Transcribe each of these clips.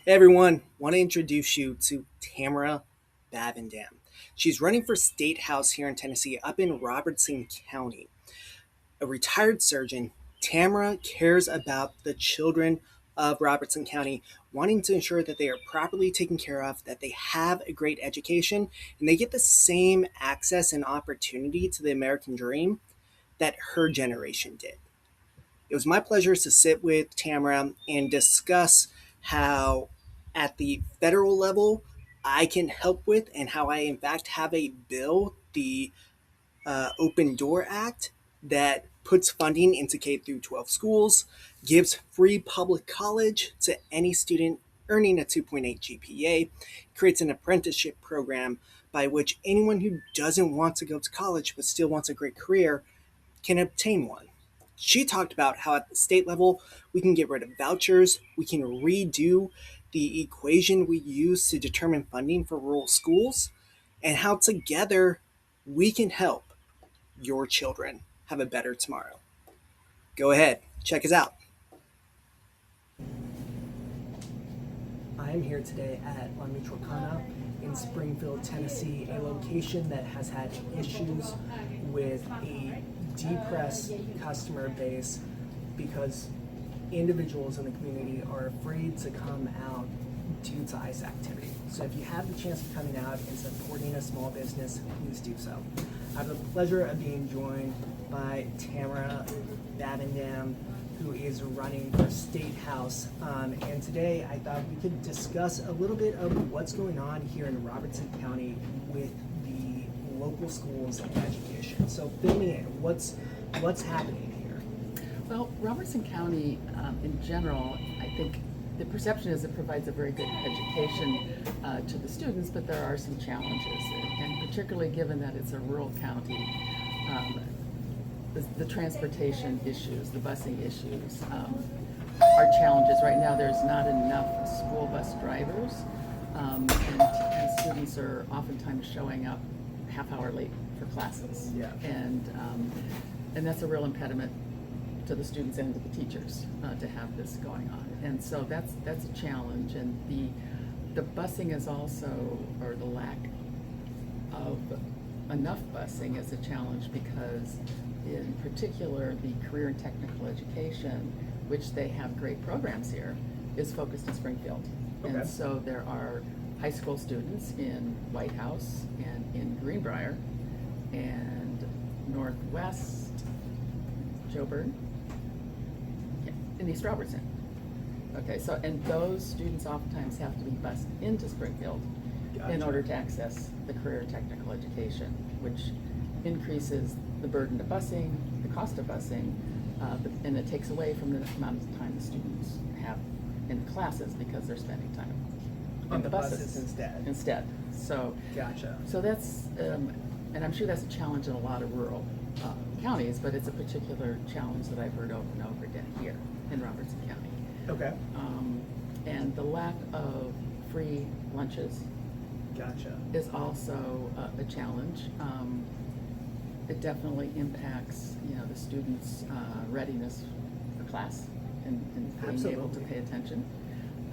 Hey everyone, want to introduce you to Tamara Bavendam. She's running for state house here in Tennessee, up in Robertson County. A retired surgeon, Tamara cares about the children of Robertson County, wanting to ensure that they are properly taken care of, that they have a great education, and they get the same access and opportunity to the American dream that her generation did. It was my pleasure to sit with Tamara and discuss how, at the federal level, I can help with, and how I, in fact, have a bill, the Open Door Act, that puts funding into K through 12 schools, gives free public college to any student earning a 2.8 GPA, creates an apprenticeship program by which anyone who doesn't want to go to college but still wants a great career can obtain one. She talked about how at the state level we can get rid of vouchers, we can redo the equation we use to determine funding for rural schools, and how together we can help your children have a better tomorrow. Go ahead, check us out. I am here today at La Michoacana in Springfield, Tennessee, a location that has had issues with a depressed customer base because individuals in the community are afraid to come out due to ICE activity. So if you have the chance of coming out and supporting a small business, please do so. I have the pleasure of being joined by Tamara Bavendam, who is running for State House. And today I thought we could discuss a little bit of what's going on here in Robertson County with the local schools and education. So fill me in, what's happening here? Well, Robertson County, in general, I think the perception is it provides a very good education to the students, but there are some challenges, and particularly given that it's a rural county, the transportation issues, the busing issues are challenges. Right now, there's not enough school bus drivers, and students are oftentimes showing up half hour late for classes. Yeah. And that's a real impediment to the students and to the teachers to have this going on. And so that's a challenge. And the busing is also, or the lack of enough busing is a challenge because in particular the career and technical education, which they have great programs here, is focused in Springfield. Okay. And so there are high school students in White House and in Greenbrier and Northwest Joburn, in East Robertson. Okay, so, and those students oftentimes have to be bused into Springfield in Gotcha. order to access the career and technical education, which increases the burden of busing, the cost of busing, and it takes away from the amount of time the students have in the classes because they're spending time On in the buses instead. So, Gotcha. so that's, and I'm sure that's a challenge in a lot of rural counties, but it's a particular challenge that I've heard over and over again here in Robertson County. Okay. And the lack of free lunches Gotcha. is also a challenge. It definitely impacts, the students' readiness for class and being able to Absolutely. pay attention.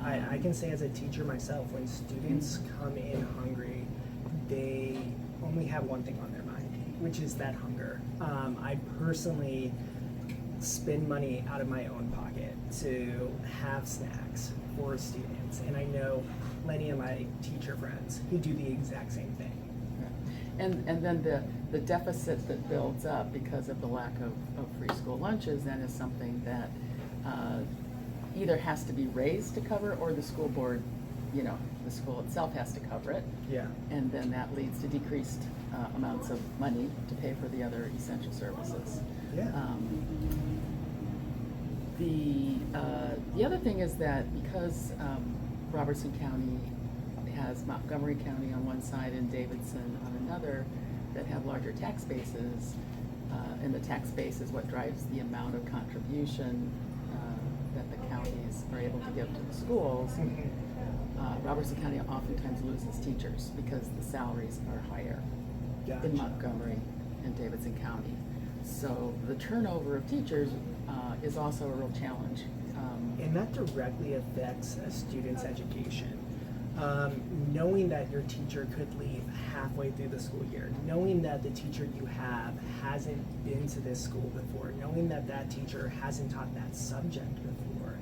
I can say as a teacher myself, when students come in hungry, they only have one thing on their mind, which is that hunger. I personally spend money out of my own pocket to have snacks for students, and I know plenty of my teacher friends who do the exact same thing. And then the deficit that builds up because of the lack of free school lunches then is something that either has to be raised to cover, or the school board, the school itself has to cover it. Yeah. And then that leads to decreased amounts of money to pay for the other essential services. Yeah. The other thing is that because Robertson County has Montgomery County on one side and Davidson on another that have larger tax bases, and the tax base is what drives the amount of contribution that the counties are able to give to the schools. Robertson County oftentimes loses teachers because the salaries are higher Gotcha. in Montgomery and Davidson County. So the turnover of teachers is also a real challenge. And that directly affects a student's education. Knowing that your teacher could leave halfway through the school year, knowing that the teacher you have hasn't been to this school before, knowing that that teacher hasn't taught that subject before,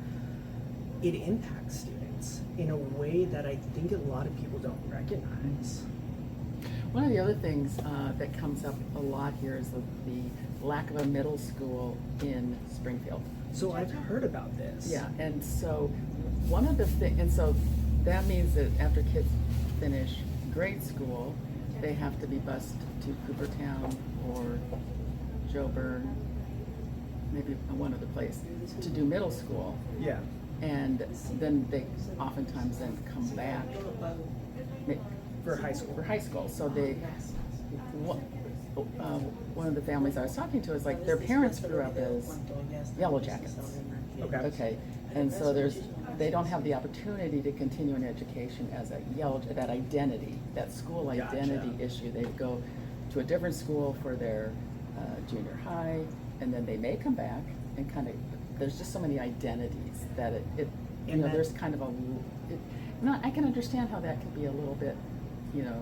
it impacts students in a way that I think a lot of people don't recognize. One of the other things that comes up a lot here is the lack of a middle school in Springfield. So I've heard about this. Yeah, and so one of the things, and so that means that after kids finish grade school, they have to be bused to Coopertown or Joburn, maybe one other place, to do middle school. Yeah. And then they oftentimes then come back For high school. For high school. So they, one of the families I was talking to is like their parents grew up as Yellow Jackets. Okay. Okay, and so they don't have the opportunity to continue an education as a that identity, that school Gotcha. identity issue. They go to a different school for their junior high, and then they may come back and kind of, there's just so many identities that there's kind of I can understand how that can be a little bit,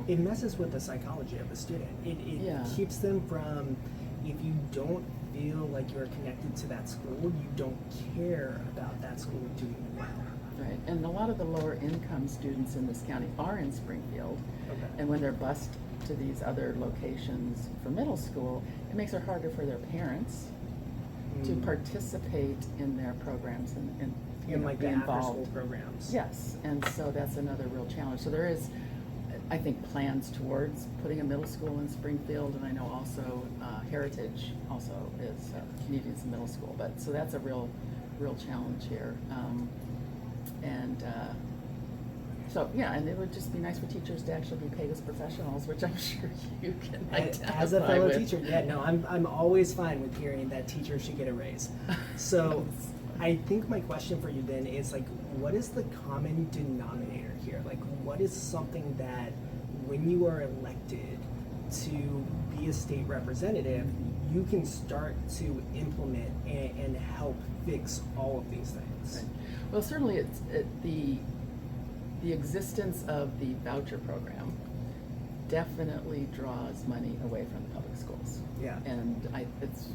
It messes with the psychology of the student. It Yeah. keeps them from, if you don't feel like you're connected to that school, you don't care about that school doing well. right, and a lot of the lower income students in this county are in Springfield. Okay. And when they're bused to these other locations for middle school, it makes it harder for their parents to participate in their programs and In like be the after involved. school programs. Yes, and so that's another real challenge. So there is, I think, plans towards putting a middle school in Springfield, and I know also Heritage also is needs a middle school. But so that's a real challenge here. So yeah, and it would just be nice for teachers to actually be paid as professionals, which I'm sure you can identify As a fellow with. teacher, yeah, no, I'm always fine with hearing that teachers should get a raise. So I think my question for you then is like, what is the common denominator here? Like, what is something that when you are elected to be a state representative, you can start to implement and help fix all of these things? Right. Well, certainly the existence of the voucher program definitely draws money away from the public schools. Yeah. And it's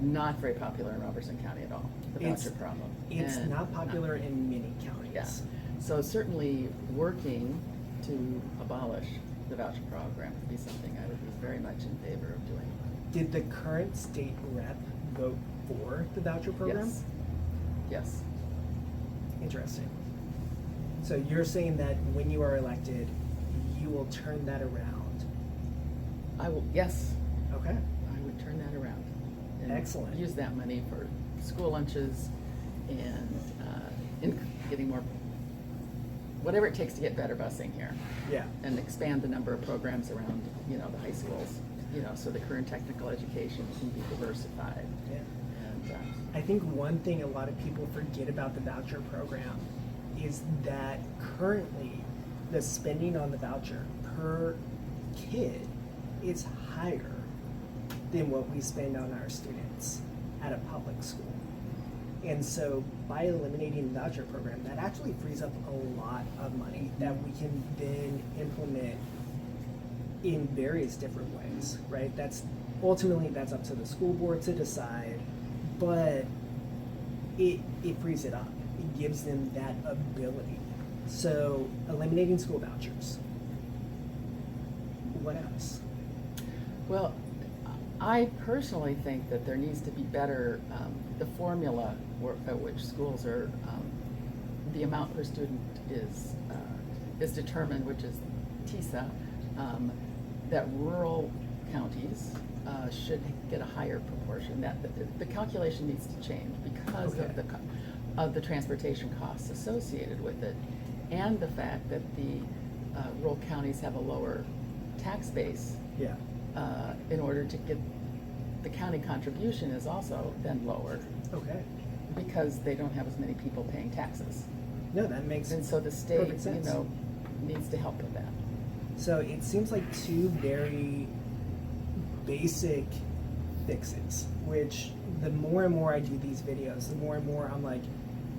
not very popular in Robertson County at all, the It's- voucher problem. It's And, not popular in many counties. Yeah. So certainly working to abolish the voucher program would be something I would be very much in favor of doing. Did the current state rep vote for the voucher program? Yes. Yes. Interesting. So you're saying that when you are elected, you will turn that around? I will, yes, Okay. I would turn that around. And Excellent. use that money for school lunches and in getting more, whatever it takes to get better busing here. Yeah. And expand the number of programs around, the high schools, so the career and technical education can be diversified. Yeah. And, I think one thing a lot of people forget about the voucher program is that currently the spending on the voucher per kid is higher than what we spend on our students at a public school. And so by eliminating the voucher program, that actually frees up a lot of money that we can then implement in various different ways, right? That's up to the school board to decide, but it frees it up. It gives them that ability. So eliminating school vouchers. What else? Well, I personally think that there needs to be better, the formula at which schools are, the amount per student is determined, which is TISA, that rural counties should get a higher proportion. That the calculation needs to change because Okay. of the transportation costs associated with it, and the fact that the rural counties have a lower tax base. Yeah. In order to get the county contribution is also then lower Okay. because they don't have as many people paying taxes. No, that makes And so the state, perfect sense. needs to help with that. So it seems like two very basic fixes, which the more and more I do these videos, the more and more I'm like,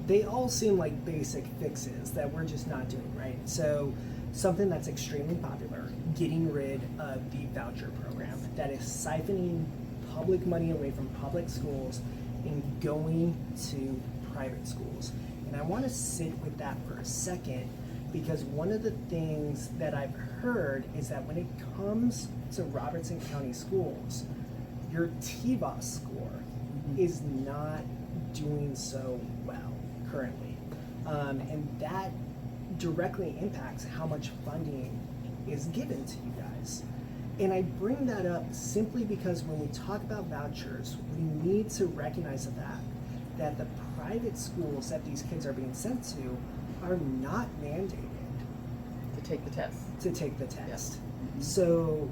they all seem like basic fixes that we're just not doing, right? So something that's extremely popular, getting rid of the voucher program that is siphoning public money away from public schools and going to private schools. And I want to sit with that for a second, because one of the things that I've heard is that when it comes to Robertson County schools, your TVOS score is not doing so well currently. And that directly impacts how much funding is given to you guys. And I bring that up simply because when we talk about vouchers, we need to recognize the fact that the private schools that these kids are being sent to are not mandated To take the test. to take the test. Yes. So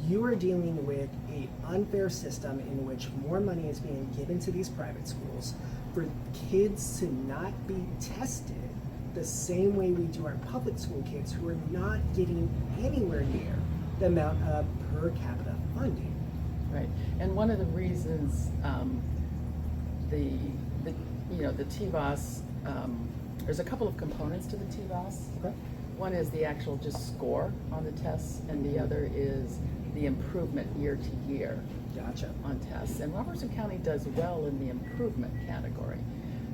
you are dealing with an unfair system in which more money is being given to these private schools for kids to not be tested the same way we do our public school kids, who are not getting anywhere near the amount of per capita funding. Right, and one of the reasons the the TVOS, there's a couple of components to the TVOS. Okay. One is the actual just score on the tests, and the other is the improvement year to year Gotcha. on tests. And Robertson County does well in the improvement category,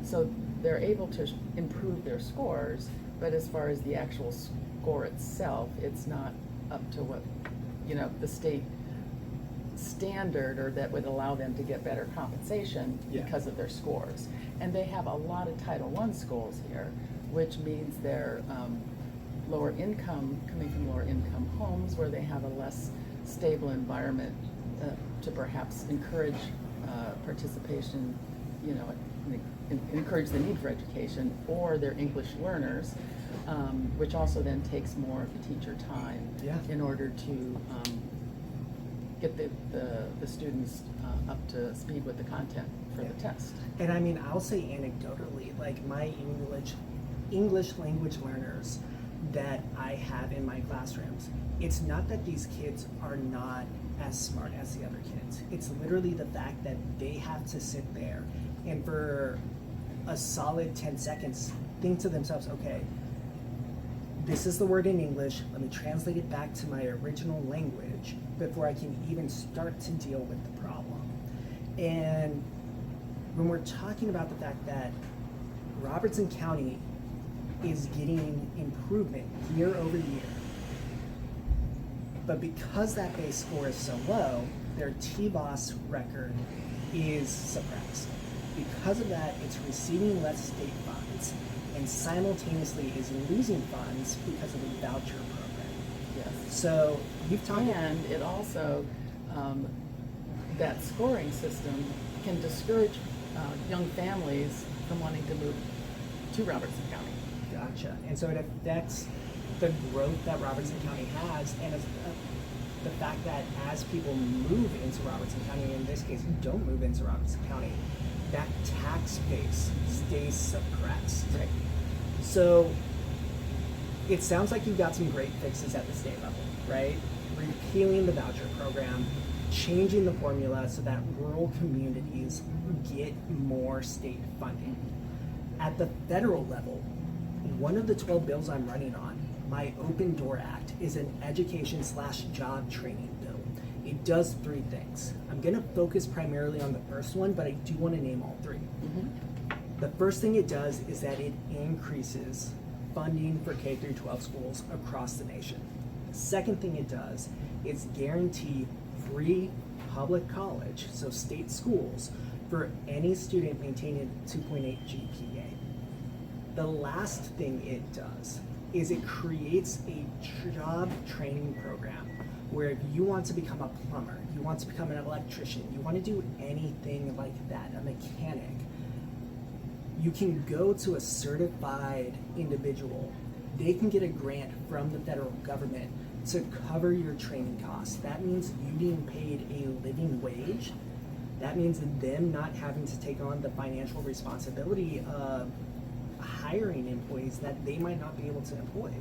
so they're able to improve their scores. But as far as the actual score itself, it's not up to what the state standard, or that would allow them to get better compensation because of their scores. And they have a lot of Title I schools here, which means they're lower income, coming from lower income homes where they have a less stable environment to perhaps encourage participation, encourage the need for education, or they're English learners, which also then takes more of the teacher time in order to get the students up to speed with the content for the test. And I mean, I'll say anecdotally, like my English language learners that I have in my classrooms, it's not that these kids are not as smart as the other kids. It's literally the fact that they have to sit there and for a solid 10 seconds think to themselves, okay, this is the word in English, let me translate it back to my original language before I can even start to deal with the problem. And when we're talking about the fact that Robertson County is getting improvement year over year, but because that base score is so low, their TVOS record is suppressed. Because of that, it's receiving less state funds and simultaneously is losing funds because of the voucher program. Yes. So you've talked. And it also, that scoring system can discourage young families from wanting to move to Robertson County. Gotcha. And so it affects the growth that Robertson County has, and the fact that as people move into Robertson County, in this case, don't move into Robertson County, that tax base stays suppressed. Right. So it sounds like you've got some great fixes at the state level, right? Repealing the voucher program, changing the formula so that rural communities get more state funding. At the federal level, one of the 12 bills I'm running on, my Open Door Act, is an education/job training bill. It does three things. I'm going to focus primarily on the first one, but I do want to name all three. The first thing it does is that it increases funding for K through 12 schools across the nation. The second thing it does is guarantee free public college, so state schools, for any student maintaining 2.8 GPA. The last thing it does is it creates a job training program where if you want to become a plumber, you want to become an electrician, you want to do anything like that, a mechanic, you can go to a certified individual. They can get a grant from the federal government to cover your training costs. That means you being paid a living wage. That means them not having to take on the financial responsibility of hiring employees that they might not be able to employ.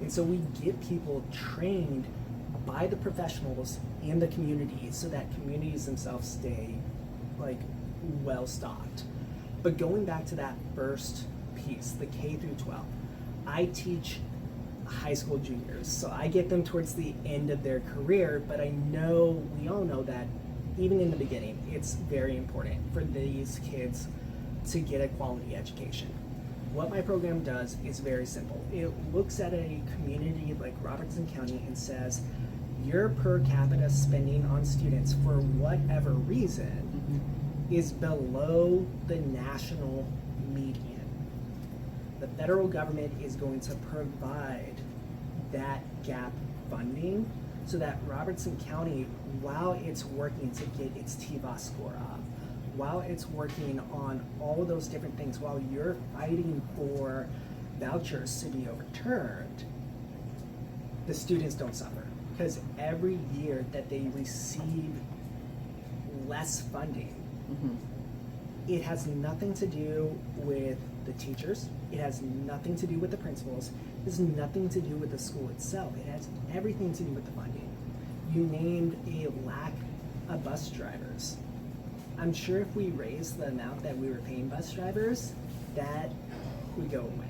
And so we get people trained by the professionals in the community so that communities themselves stay like well stocked. But going back to that first piece, the K through 12, I teach high school juniors, so I get them towards the end of their career, but I know, we all know that even in the beginning, it's very important for these kids to get a quality education. What my program does is very simple. It looks at a community like Robertson County and says, your per capita spending on students for whatever reason is below the national median. The federal government is going to provide that gap funding so that Robertson County, while it's working to get its TVOS score up, while it's working on all of those different things, while you're fighting for vouchers to be overturned, the students don't suffer. Because every year that they receive less funding, it has nothing to do with the teachers, it has nothing to do with the principals, it has nothing to do with the school itself, it has everything to do with the funding. You named a lack of bus drivers. I'm sure if we raised the amount that we were paying bus drivers, that would go away.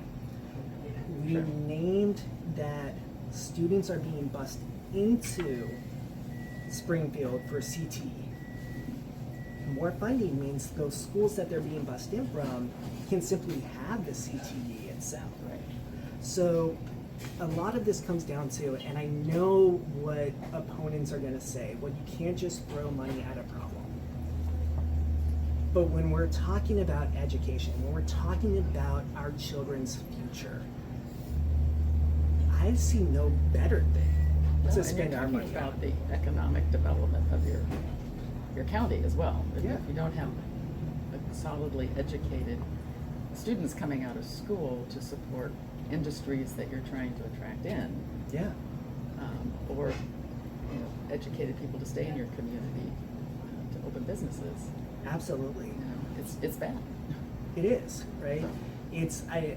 We named that students are being bused into Springfield for CTE. More funding means those schools that they're being bused in from can simply have the CTE itself. Right. So a lot of this comes down to, and I know what opponents are going to say, well, you can't just throw money at a problem. But when we're talking about education, when we're talking about our children's future, I see no better thing to spend our money about on. the economic development of your county as well. If Yeah. you don't have solidly educated students coming out of school to support industries that you're trying to attract in, Yeah, or educated people to stay in your community, to open businesses, absolutely. it's bad. It is, right?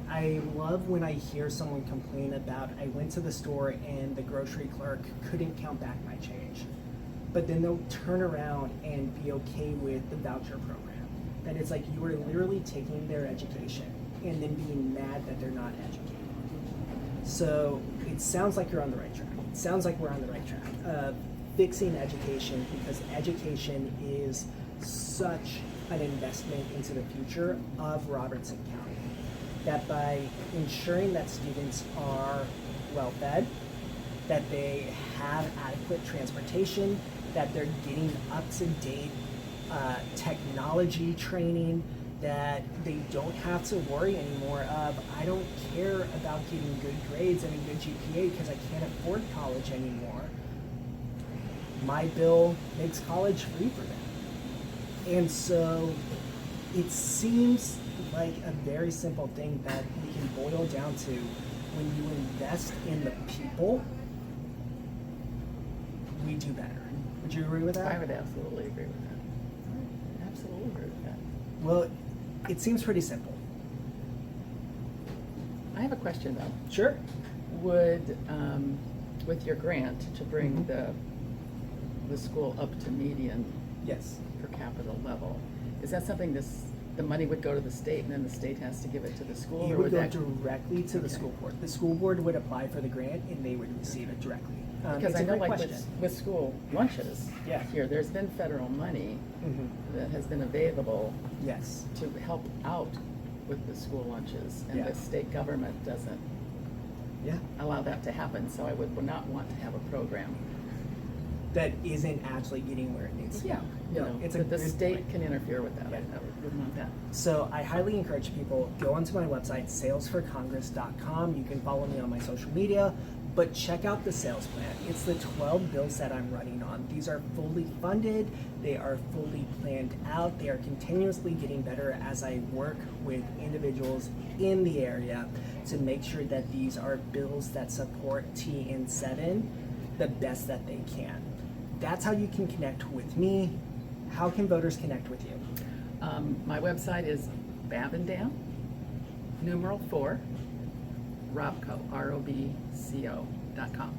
I love when I hear someone complain about, I went to the store and the grocery clerk couldn't count back my change. But then they'll turn around and be okay with the voucher program. That it's like you are literally taking their education and then being mad that they're not educated. So it sounds like you're on the right track. It sounds like we're on the right track of fixing education, because education is such an investment into the future of Robertson County. That by ensuring that students are well fed, that they have adequate transportation, that they're getting up-to-date technology training, that they don't have to worry anymore of, I don't care about getting good grades and a good GPA because I can't afford college anymore. My bill makes college free for them. And so it seems like a very simple thing that we can boil down to: when you invest in the people, we do better. Would you agree with that? I would absolutely agree with that. Absolutely agree with that. Well, it seems pretty simple. I have a question though. Sure. Would, with your grant to bring Mhm. the school up to median Yes. per capita level, is that something the money would go to the state and then the state has to give it to the school? It or would go that? directly to the Okay. school board. The school board would apply for the grant and they would receive it directly. Because It's I a know great like question. with school lunches Yeah. here, there's been federal money Mhm. that has been available Yes. to help out with the school lunches, and Yeah. the state government doesn't Yeah. allow that to happen, so I would not want to have a program. That isn't actually getting where it needs to. Yeah, you No, know, it's a the good state point. can interfere with that. Yeah. I wouldn't want that. So I highly encourage people, go onto my website, salesforcongress.com. You can follow me on my social media, but check out the sales plan. It's the 12 bills that I'm running on. These are fully funded, they are fully planned out, they are continuously getting better as I work with individuals in the area to make sure that these are bills that support TN7 the best that they can. That's how you can connect with me. How can voters connect with you? My website is Bavendam, numeral 4, Robco, ROBCO.com.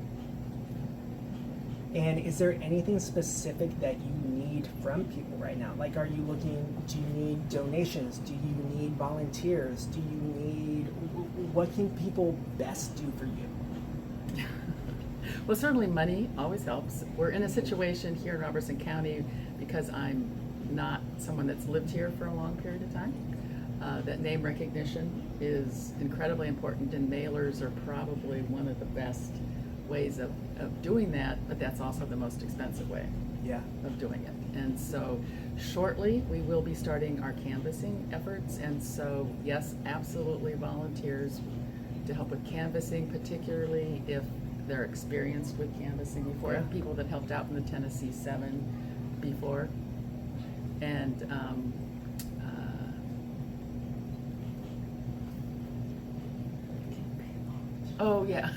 And is there anything specific that you need from people right now? Like, are you looking, do you need donations? Do you need volunteers? Do you need, what can people best do for you? Well, certainly money always helps. We're in a situation here in Robertson County because I'm not someone that's lived here for a long period of time. That name recognition is incredibly important, and mailers are probably one of the best ways of doing that, but that's also the most expensive way Yeah. of doing it. And so shortly we will be starting our canvassing efforts, and so yes, absolutely volunteers to help with canvassing, particularly if they're experienced with canvassing before. Yeah. And people that helped out in the Tennessee 7 before. And oh yeah.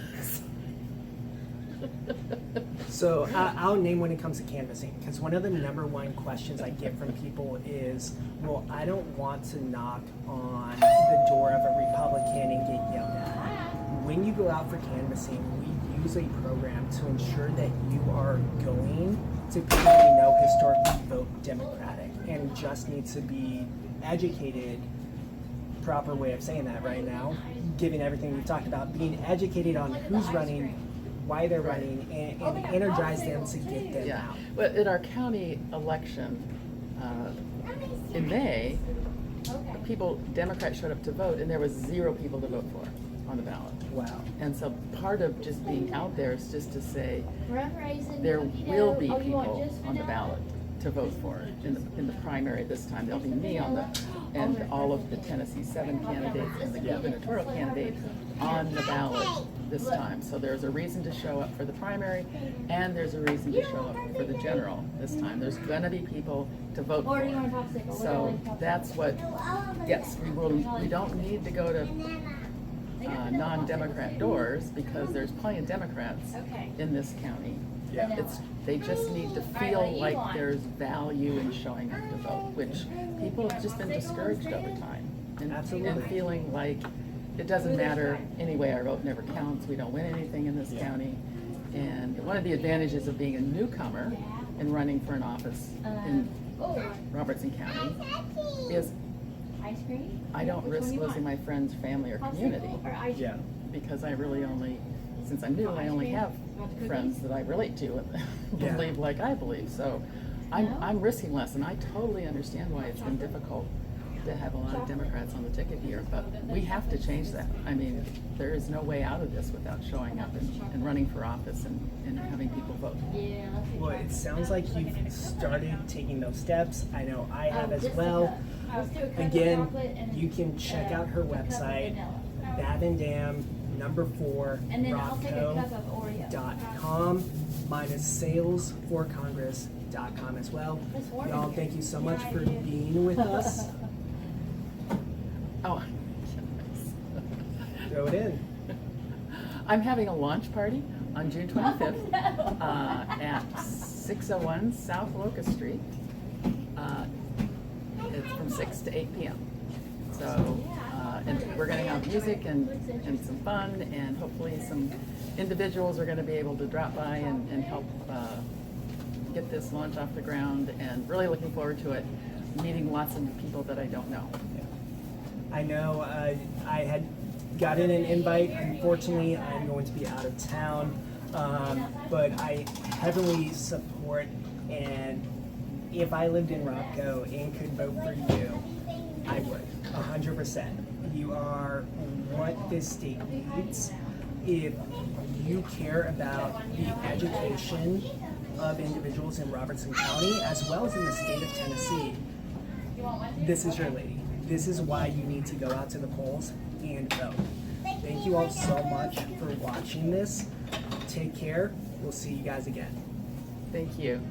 So I'll name when it comes to canvassing, because one of the number one questions I get from people is, well, I don't want to knock on the door of a Republican and get yelled at. When you go out for canvassing, we use a program to ensure that you are going to people you know historically vote Democratic and just need to be educated, proper way of saying that right now, given everything we've talked about, being educated on who's running, why they're running, and energize them to get them Yeah, out. but at our county election in May, Democrats showed up to vote, and there was 0 people to vote for on the ballot. Wow. And so part of just being out there is just to say there There will be people on the ballot to vote for in the primary this time. There'll be me on the and all of the Tennessee 7 candidates and the gubernatorial candidate on the ballot this time. So there's a reason to show up for the primary, and there's a reason to show up for the general this time. There's gonna be people to vote for. So that's what. Yes, we don't need to go to non-Democrat doors because there's plenty of Democrats in this county. Yeah. They just need to feel like there's value in showing up to vote, which people have just been discouraged over time. And Absolutely. feeling like it doesn't matter, anyway, our vote never counts, we don't win anything in this county. And one of the advantages of being a newcomer and running for an office in Robertson County is I don't risk losing my friends, family, or community, Yeah. because I really only, since I'm new, I only have friends that I relate to and Yeah. believe like I believe. So I'm risking less, and I totally understand why it's been difficult to have a lot of Democrats on the ticket here, but we have to change that. I mean, there is no way out of this without showing up and running for office and having people vote. Well, it sounds like you've started taking those steps. I know I have as well. Again, you can check out her website, Bavendam, number 4, And then I'll take a cup of Rockco.com. Mine is salesforcongress.com as well. It's warm in Y'all, here. thank you so much Yeah, for I do. being with us. Oh, Throw it in. I'm having a launch party on June 25th at 601 South Locust Street. It's from 6 to 8 p.m. So, and we're going to have music and some fun, and hopefully some individuals are going to be able to drop by and help get this launch off the ground, and really looking forward to it, meeting lots of people that I don't know. I know I had gotten an invite. Unfortunately, I'm going to be out of town, but I heavily support, and if I lived in Rockco and could vote for you, I would, 100%. You are what this state needs. If you care about the education of individuals in Robertson County, as well as in the state of Tennessee, this is your lady. This is why you need to go out to the polls and vote. Thank you all so much for watching this. Take care. We'll see you guys again. Thank you.